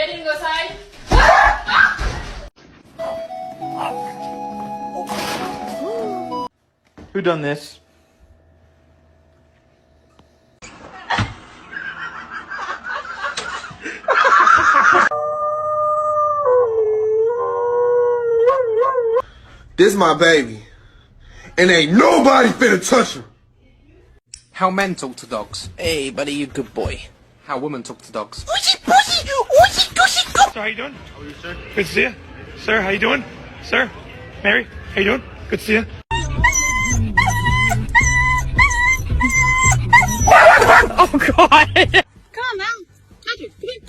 Get in the side. Who done this? This my baby, and ain't nobody finna touch him. How men talk to dogs. Hey, buddy, you good boy. How women talk to dogs. Sir, how you doing? How are you, sir? Good to see you. Sir, how you doing? Sir, Mary, how you doing? Good to see you. Oh God. Come on now. Patrick, come here.